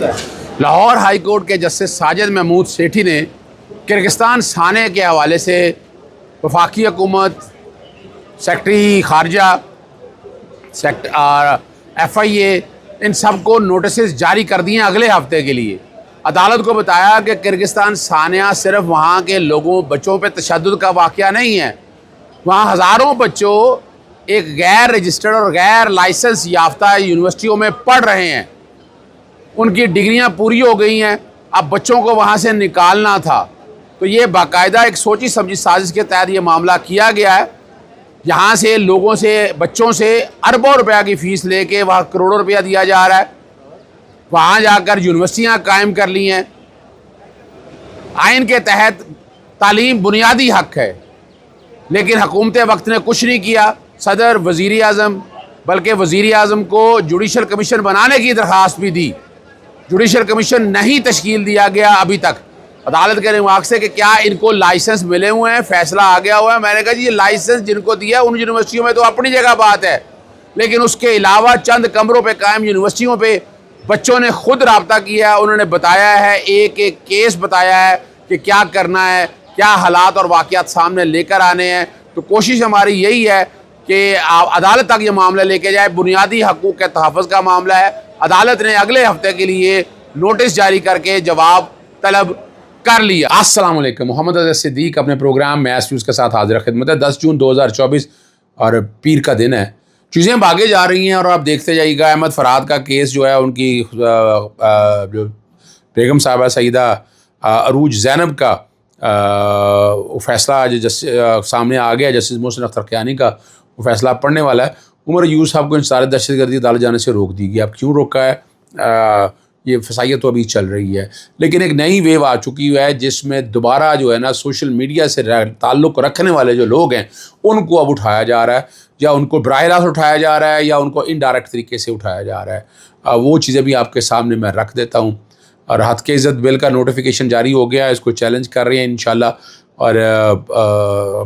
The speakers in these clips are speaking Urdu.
لاہور ہائی کورٹ کے جسٹس ساجد محمود سیٹھی نے کرغزستان سانحے کے حوالے سے وفاقی حکومت، سیکٹری خارجہ اور FIA ان سب کو نوٹسز جاری کر دیے اگلے ہفتے کے لیے۔ عدالت کو بتایا کہ کرغزستان سانحہ صرف وہاں کے لوگوں بچوں پہ تشدد کا واقعہ نہیں ہے، وہاں ہزاروں بچوں ایک غیر رجسٹرڈ اور غیر لائسنس یافتہ یونیورسٹیوں میں پڑھ رہے ہیں، ان کی ڈگریاں پوری ہو گئی ہیں، اب بچوں کو وہاں سے نکالنا تھا۔ تو یہ باقاعدہ ایک سوچی سمجھی سازش کے تحت یہ معاملہ کیا گیا ہے۔ یہاں سے لوگوں سے، بچوں سے اربوں روپیہ کی فیس لے کے وہاں کروڑوں روپیہ دیا جا رہا ہے، وہاں جا کر یونیورسٹیاں قائم کر لی ہیں۔ آئین کے تحت تعلیم بنیادی حق ہے، لیکن حکومت وقت نے کچھ نہیں کیا۔ صدر، وزیر اعظم، بلکہ وزیر اعظم کو جوڈیشل کمیشن بنانے کی درخواست بھی دی، جوڈیشل کمیشن نہیں تشکیل دیا گیا ابھی تک۔ عدالت کے ریمارک سے کہ کیا ان کو لائسنس ملے ہوئے ہیں، فیصلہ آ گیا ہوا ہے؟ میں نے کہا جی یہ لائسنس جن کو دیا ان یونیورسٹیوں میں تو اپنی جگہ بات ہے، لیکن اس کے علاوہ چند کمروں پہ قائم یونیورسٹیوں پہ بچوں نے خود رابطہ کیا ہے، انہوں نے بتایا ہے، ایک ایک کیس بتایا ہے کہ کیا کرنا ہے، کیا حالات اور واقعات سامنے لے کر آنے ہیں۔ تو کوشش ہماری یہی ہے کہ عدالت تک یہ معاملہ لے کے جائے، بنیادی حقوق کے تحفظ کا معاملہ ہے۔ عدالت نے اگلے ہفتے کے لیے نوٹس جاری کر کے جواب طلب کر لیا۔ السلام علیکم، محمد اظہر صدیق اپنے پروگرام میس نیوز کے ساتھ حاضر خدمت ہے۔ 10 جون 2024 اور پیر کا دن ہے۔ چیزیں بھاگے جا رہی ہیں اور آپ دیکھتے جائیے گا۔ احمد فرحات کا کیس جو ہے، ان کی جو بیگم صاحبہ سیدہ عروج زینب کا فیصلہ آج سامنے آ گیا، جسٹس محسن اختر کیانی کا وہ فیصلہ پڑھنے والا ہے۔ عمر یونس صاحب کو ان سارے دہشت گردی عدالت جانے سے روک دی گئی۔ اب کیوں روکا ہے؟ یہ فسائیت تو ابھی چل رہی ہے، لیکن ایک نئی ویو آ چکی ہے جس میں دوبارہ جو ہے نا سوشل میڈیا سے تعلق رکھنے والے جو لوگ ہیں ان کو اب اٹھایا جا رہا ہے، یا ان کو براہ راست اٹھایا جا رہا ہے یا ان کو انڈائریکٹ طریقے سے اٹھایا جا رہا ہے۔ وہ چیزیں بھی آپ کے سامنے میں رکھ دیتا ہوں۔ اور ہتک عزت بل کا نوٹیفیکیشن جاری ہو گیا ہے، اس کو چیلنج کر رہے ہیں انشاءاللہ۔ اور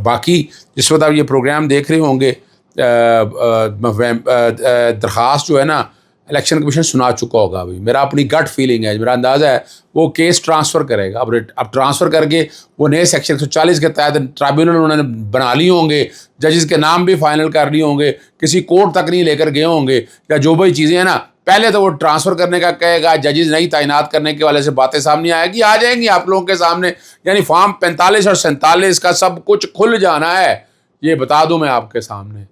باقی جس وقت آپ یہ پروگرام دیکھ رہے ہوں گے، درخواست جو ہے نا الیکشن کمیشن سنا چکا ہوگا۔ ابھی میرا اپنی گٹ فیلنگ ہے، میرا اندازہ ہے وہ کیس ٹرانسفر کرے گا۔ اب ٹرانسفر کر کے وہ نئے سیکشن 140 کے تحت ٹرائبیونل انہوں نے بنا لی ہوں گے، ججز کے نام بھی فائنل کر لیے ہوں گے، کسی کورٹ تک نہیں لے کر گئے ہوں گے، یا جو بھی چیزیں ہیں نا پہلے تو وہ ٹرانسفر کرنے کا کہے گا، ججز نہیں تعینات کرنے کے والے سے باتیں سامنے آئے گی، آ جائیں گی آپ لوگوں کے سامنے۔ یعنی فارم 45 اور 47 کا سب کچھ کھل جانا ہے، یہ بتا دوں میں آپ کے سامنے۔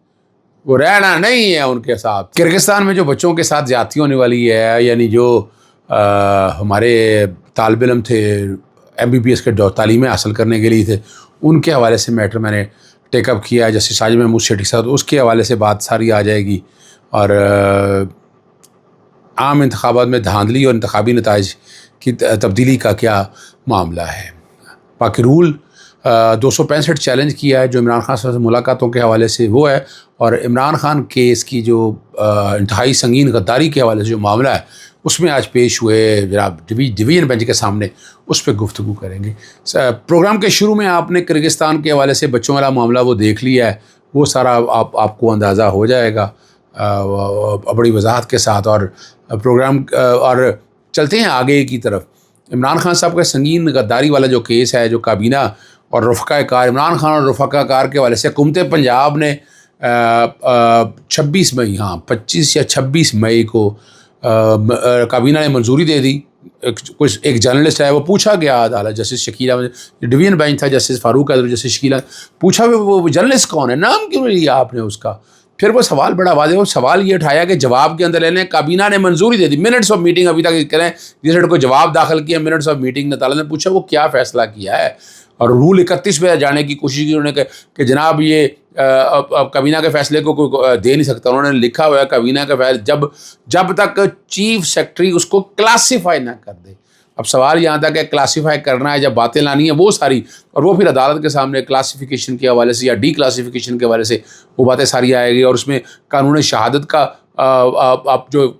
وہ رہنا نہیں ہے ان کے ساتھ۔ کرغزستان میں جو بچوں کے ساتھ زیادتی ہونے والی ہے، یعنی جو ہمارے طالب علم تھے MBBS کے تعلیمیں حاصل کرنے کے لیے تھے، ان کے حوالے سے میٹر میں نے ٹیک اپ کیا ہے جسٹس ساجد محمود سیٹھی صاحب، اس کے حوالے سے بات ساری آ جائے گی۔ اور عام انتخابات میں دھاندلی اور انتخابی نتائج کی تبدیلی کا کیا معاملہ ہے۔ باقی رول 265 چیلنج کیا ہے جو عمران خان صاحب سے ملاقاتوں کے حوالے سے وہ ہے، اور عمران خان کیس کی جو انتہائی سنگین غداری کے حوالے سے جو معاملہ ہے اس میں آج پیش ہوئے جناب ڈویژن بینچ کے سامنے، اس پہ گفتگو کریں گے۔ پروگرام کے شروع میں آپ نے کرغزستان کے حوالے سے بچوں والا معاملہ وہ دیکھ لیا ہے، وہ سارا آپ کو اندازہ ہو جائے گا بڑی وضاحت کے ساتھ۔ اور پروگرام اور چلتے ہیں آگے کی طرف۔ عمران خان صاحب کا سنگین غداری والا جو کیس ہے، جو کابینہ اور رفقۂ کار، عمران خان اور رفقۂ کار کے حوالے سے حکومت پنجاب نے 26 مئی 25 یا 26 مئی کو کابینہ نے منظوری دے دی۔ ایک جرنلسٹ ہے، وہ پوچھا گیا عدالت، جسٹس شکیلہ ڈویژن بینچ تھا، جسٹس فاروق اعظم، جسٹس شکیلہ پوچھا وہ جرنلسٹ کون ہے، نام کیوں نہیں لیا آپ نے اس کا؟ پھر وہ سوال بڑا واضح، وہ سوال یہ اٹھایا کہ جواب کے اندر لینے کابینہ نے منظوری دے دی، منٹس آف میٹنگ ابھی تک کریں جس کو جواب داخل کیا، منٹس آف میٹنگ عدالت نے پوچھا وہ کیا فیصلہ کیا ہے، اور رول 31 پہ جانے کی کوشش کی انہوں نے کہ جناب یہ کابینہ کے فیصلے کو کوئی دے نہیں سکتا۔ انہوں نے لکھا ہوا ہے کابینہ کا فیصلہ جب تک چیف سیکرٹری اس کو کلاسیفائی نہ کر دے۔ اب سوال یہاں تک کہ کلاسیفائی کرنا ہے، جب باتیں لانی ہیں وہ ساری، اور وہ پھر عدالت کے سامنے کلاسیفیکیشن کے حوالے سے یا ڈی کلاسیفیکیشن کے حوالے سے وہ باتیں ساری آئے گی، اور اس میں قانون شہادت کا آپ جو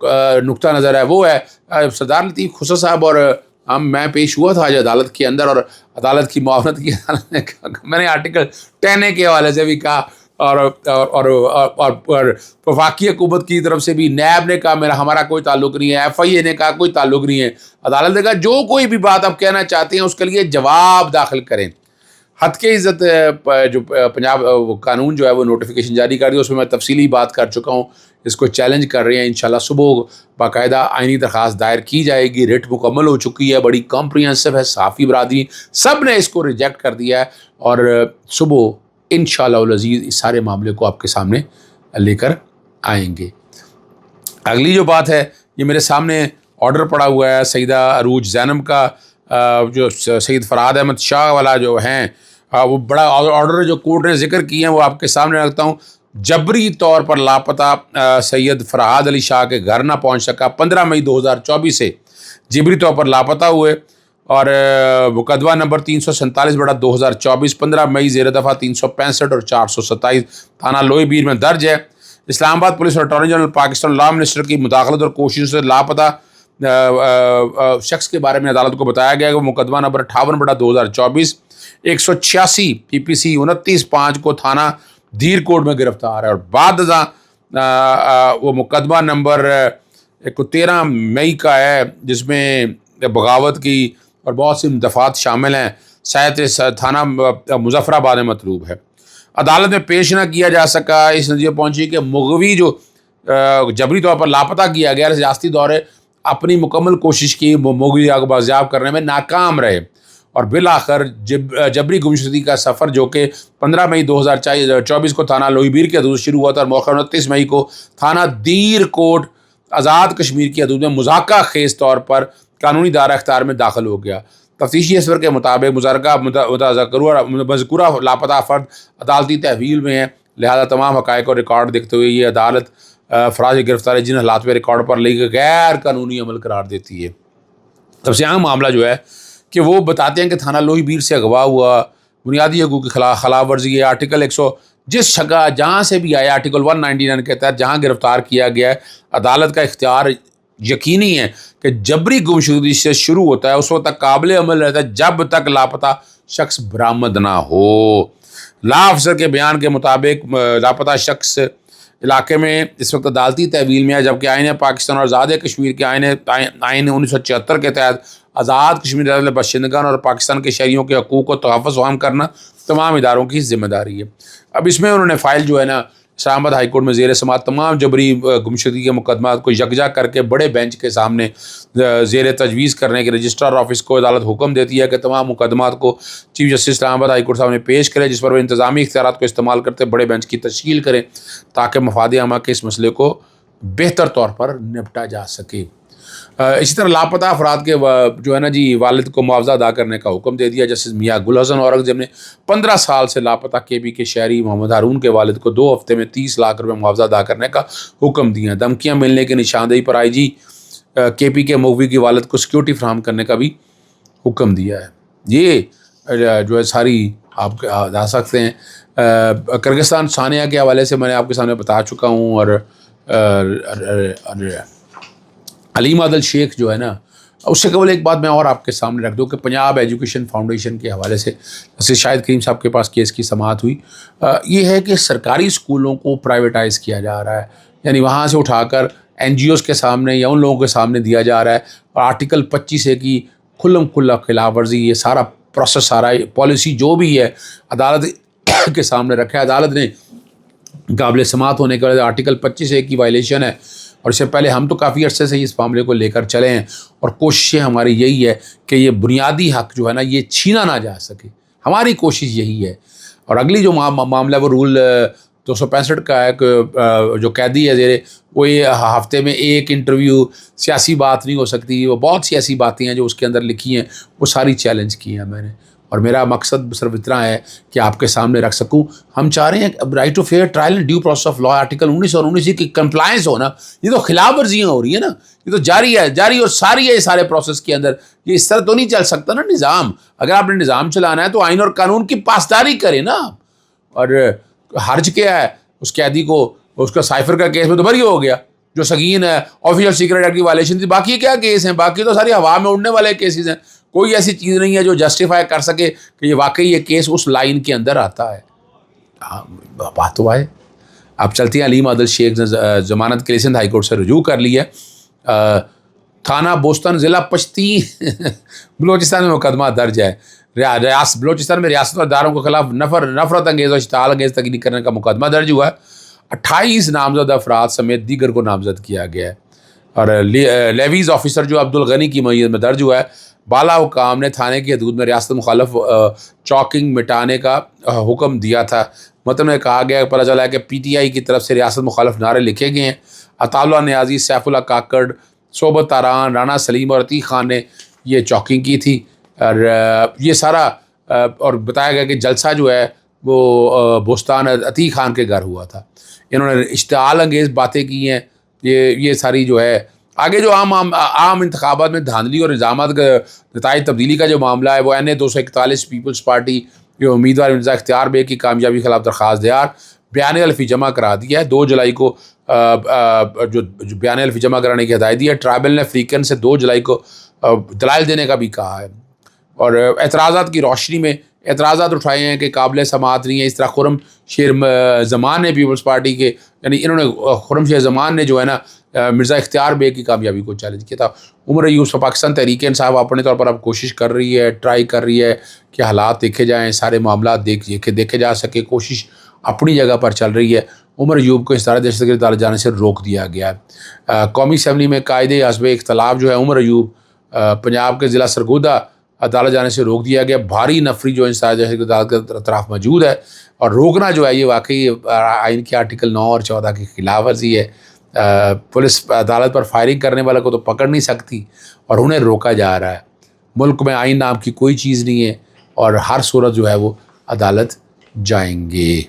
نقطہ نظر ہے وہ ہے سردار لطیف خسرو صاحب، اور میں پیش ہوا تھا آج عدالت کے اندر، اور عدالت کی معاونت کی عدالت نے کہا، میں نے آرٹیکل 10A کے حوالے سے بھی کہا، اور وفاقی حکومت کی طرف سے بھی نیب نے کہا ہمارا کوئی تعلق نہیں ہے, FIA نے کہا کوئی تعلق نہیں ہے, عدالت نے کہا جو کوئی بھی بات آپ کہنا چاہتے ہیں اس کے لیے جواب داخل کریں. حد کے عزت جو پنجاب قانون جو ہے وہ نوٹیفیکیشن جاری کر دی, اس میں میں تفصیلی بات کر چکا ہوں. اس کو چیلنج کر رہے ہیں, انشاءاللہ صبح باقاعدہ آئینی درخواست دائر کی جائے گی. ریٹ مکمل ہو چکی ہے, بڑی کمپریہنسو ہے, صحافی برادری سب نے اس کو ریجیکٹ کر دیا ہے, اور صبح انشاءاللہ العزیز اس سارے معاملے کو آپ کے سامنے لے کر آئیں گے. اگلی جو بات ہے, یہ میرے سامنے آرڈر پڑا ہوا ہے سیدہ عروج زینب کا, جو سید فرہاد احمد شاہ والا جو ہیں, وہ بڑا آرڈر جو کورٹ نے ذکر کیے ہیں وہ آپ کے سامنے رکھتا ہوں. جبری طور پر لاپتہ سید فرہاد علی شاہ کے گھر نہ پہنچ سکا, 15 مئی 2024 سے جبری طور پر لاپتہ ہوئے, اور مقدمہ نمبر 347/2024 15 مئی زیر دفعہ 365 اور 427 تھانہ لوئی بیر میں درج ہے. اسلام آباد پولیس اور attorney general Pakistan law minister کی مداخلت اور کوششوں سے لاپتہ شخص کے بارے میں عدالت کو بتایا گیا کہ وہ مقدمہ نمبر 58/2024 186 PPC 29/5 کو تھانہ دیر کوٹ میں گرفتار ہے, اور بعد ازاں وہ مقدمہ نمبر 13 مئی کا ہے جس میں بغاوت کی اور بہت سی دفعات شامل ہیں. سیت تھانہ مظفر آباد میں مطلوب ہے. عدالت میں پیش نہ کیا جا سکا, اس نتیجے پہنچی کہ مغوی جو جبری طور پر لاپتہ کیا گیا ریاستی دورے اپنی مکمل کوشش کی مغوی کو بازیاب کرنے میں ناکام رہے, اور بالآخر جبری گمشدگی کا سفر جو کہ 15 مئی 2024 کو تھانہ لوئی بیر کے حدود شروع ہوا تھا اور موقع 29 مئی کو تھانہ دیر کوٹ آزاد کشمیر کی حدود میں مذاکرہ خیز طور پر قانونی دائرہ اختیار میں داخل ہو گیا. تفتیشی اسور کے مطابق مذکورہ لاپتہ فرد عدالتی تحویل میں ہے, لہذا تمام حقائق اور ریکارڈ دیکھتے ہوئے یہ عدالت افراد کی گرفتاری جن حالات میں ریکارڈ پر لی غیر قانونی عمل قرار دیتی ہے. سب سے اہم معاملہ جو ہے کہ وہ بتاتے ہیں کہ تھانہ لوئی بیر سے اغوا ہوا, بنیادی حقوق کی خلاف ورزی ہے. آرٹیکل 100 جس جگہ جہاں سے بھی آیا آرٹیکل 199 کے تحت جہاں گرفتار کیا گیا ہے, عدالت کا اختیار یقینی ہے کہ جبری گمشدگی سے شروع ہوتا ہے اس وقت تک قابل عمل رہتا ہے جب تک لاپتہ شخص برآمد نہ ہو. لا افسر کے بیان کے مطابق لاپتہ شخص علاقے میں اس وقت عدالتی تحویل میں ہے, جبکہ آئین پاکستان اور آزاد کشمیر کے آئین 1976 کے تحت آزاد کشمیر باشندگان اور پاکستان کے شہریوں کے حقوق کو تحفظ فراہم کرنا تمام اداروں کی ذمہ داری ہے. اب اس میں انہوں نے فائل جو ہے نا اسلام آباد ہائی کورٹ میں زیر سماعت تمام جبری گمشدگی کے مقدمات کو یکجا کر کے بڑے بینچ کے سامنے زیر تجویز کرنے کے رجسٹرار آفس کو عدالت حکم دیتی ہے کہ تمام مقدمات کو چیف جسٹس اسلام آباد ہائی کورٹ سامنے پیش کرے, جس پر وہ انتظامی اختیارات کو استعمال کرتے بڑے بینچ کی تشکیل کریں تاکہ مفاد عامہ کے اس مسئلے کو بہتر طور پر نپٹا جا سکے. اسی طرح لاپتہ افراد کے جو ہے نا جی والد کو معاوضہ ادا کرنے کا حکم دے دیا. جسٹس میاں گل حسن اورنگزیب نے 15 سال سے لاپتہ KB کے شہری محمد ہارون کے والد کو 2 ہفتے میں 30 لاکھ روپے معاوضہ ادا کرنے کا حکم دیا. دھمکیاں ملنے کی نشاندہی پر IG KP کے مغوی کے والد کو سیکورٹی فراہم کرنے کا بھی حکم دیا ہے. یہ جو ہے ساری آپ بتا سکتے ہیں. کرگستان ثانیہ کے حوالے سے میں نے آپ کے سامنے بتا چکا ہوں, اور علیم عادل شیخ جو ہے نا, اس سے قبل ایک بات میں اور آپ کے سامنے رکھ دوں کہ پنجاب ایجوکیشن فاؤنڈیشن کے حوالے سے جیسے شاہد کریم صاحب کے پاس کیس کی سماعت ہوئی, یہ ہے کہ سرکاری اسکولوں کو پرائیویٹائز کیا جا رہا ہے, یعنی وہاں سے اٹھا کر NGOs کے سامنے یا ان لوگوں کے سامنے دیا جا رہا ہے, اور آرٹیکل 25 کی کھلم کھلا خلاف ورزی, یہ سارا پروسیس سارا پالیسی جو بھی ہے عدالت کے سامنے رکھا ہے. عدالت نے قابل سماعت ہونے کے بعد آرٹیکل 25 کی وائلیشن ہے, اور اس سے پہلے ہم تو کافی عرصے سے اس معاملے کو لے کر چلے ہیں, اور کوششیں ہماری یہی ہے کہ یہ بنیادی حق جو ہے نا یہ چھینا نہ جا سکے. ہماری کوشش یہی ہے. اور اگلی جو معاملہ وہ رول 265 کا ہے کہ جو قیدی ہے زیر وہ یہ ہفتے میں ایک انٹرویو, سیاسی بات نہیں ہو سکتی, وہ بہت سی ایسی باتیں ہیں جو اس کے اندر لکھی ہیں, وہ ساری چیلنج کی ہیں میں نے, اور میرا مقصد صرف اتنا ہے کہ آپ کے سامنے رکھ سکوں. ہم چاہ رہے ہیں right to fair trial and due process of law article 19 اور 19 کی کمپلائنس ہو نا. یہ تو خلاف ورزیاں ہو رہی ہیں نا, یہ تو جاری اور ساری ہے سارے پروسیس کے اندر. یہ اس طرح تو نہیں چل سکتا نا نظام. اگر آپ نے نظام چلانا ہے تو آئین اور قانون کی پاسداری کریں نا. اور حرج کیا ہے اس قیدی کو, اس کا سائفر کا کیس میں تو بری ہو گیا جو سگین ہے, آفیشل سیکرٹ ایکٹ کی وائلیشن تھی. باقی کیا کیس ہیں, باقی تو ساری ہوا میں اڑنے والے کیسز ہیں. کوئی ایسی چیز نہیں ہے جو جسٹیفائی کر سکے کہ یہ واقعی یہ کیس اس لائن کے اندر آتا ہے. بات تو آئے. اب چلتے ہیں. علیم عادل شیخ نے ضمانت کے لیے سندھ ہائی کورٹ سے رجوع کر لی ہے. تھانہ بوستان ضلع پشتی بلوچستان میں مقدمہ درج ہے. بلوچستان میں ریاست اور اداروں کے خلاف نفرت انگیز اور اشتعال انگیز تقریر کرنے کا مقدمہ درج ہوا ہے. 28 نامزد افراد سمیت دیگر کو نامزد کیا گیا ہے. اور لیویز آفیسر جو عبدالغنی کی معیت میں درج ہوا ہے. بالا حکام نے تھانے کی حدود میں ریاست مخالف چاکنگ مٹانے کا حکم دیا تھا. متن میں کہا گیا پتہ چلا ہے کہ پی ٹی آئی کی طرف سے ریاست مخالف نعرے لکھے گئے ہیں. عطا اللہ نیازی، سیف اللہ کاکڑ، صوبت تاران، رانا سلیم اور عتیق خان نے یہ چاکنگ کی تھی. اور یہ سارا اور بتایا گیا کہ جلسہ جو ہے وہ بوستان عتیق خان کے گھر ہوا تھا. انہوں نے اشتعال انگیز باتیں کی ہیں. یہ ساری جو ہے آگے جو عام انتخابات میں دھاندلی اور نظامات کا نتائج تبدیلی کا جو معاملہ ہے وہ NA 241 پیپلز پارٹی جو امیدوار مرزا اختیار بیگ کی کامیابی کے خلاف درخواست دیار بیان الفی جمع کرا دیا ہے. 2 جولائی کو جو بیان الفی جمع کرانے کی ہدایت دی ہے. ٹرائبل نے فریقین سے 2 جولائی کو دلائل دینے کا بھی کہا ہے. اور اعتراضات کی روشنی میں اعتراضات اٹھائے ہیں کہ قابل سماعت نہیں ہے. اس طرح خرم شیر زمان نے پیپلز پارٹی کے یعنی انہوں نے خرم شیر زمان نے جو ہے نا مرزا اختیار بیگ کی کامیابی کو چیلنج کیا تھا. عمر ایوب پاکستان تحریک انصاف اپنے طور پر اب کوشش کر رہی ہے، ٹرائی کر رہی ہے کہ حالات دیکھے جائیں، سارے معاملات دیکھے جا سکے. کوشش اپنی جگہ پر چل رہی ہے. عمر ایوب کو اس طرح دہشت گردی ڈالے جانے سے روک دیا گیا ہے. قومی اسمبلی میں قائد حزب اختلاف جو ہے عمر ایوب پنجاب کے ضلع سرگودا عدالت جانے سے روک دیا گیا. بھاری نفری جو انسداد دہشت گردی عدالت کے اطراف موجود ہے اور روکنا جو ہے یہ واقعی آئین کے آرٹیکل 9 اور 14 کی خلاف ورزی ہے. پولیس عدالت پر فائرنگ کرنے والے کو تو پکڑ نہیں سکتی اور انہیں روکا جا رہا ہے. ملک میں آئین نام کی کوئی چیز نہیں ہے اور ہر صورت جو ہے وہ عدالت جائیں گے.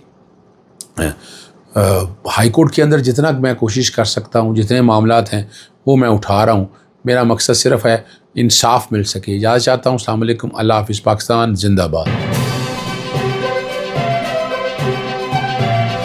ہائی کورٹ کے اندر جتنا میں کوشش کر سکتا ہوں، جتنے معاملات ہیں وہ میں اٹھا رہا ہوں. میرا مقصد صرف ہے انصاف مل سکے. اجازت چاہتا ہوں. السلام علیکم. اللہ حافظ. پاکستان زندہ باد.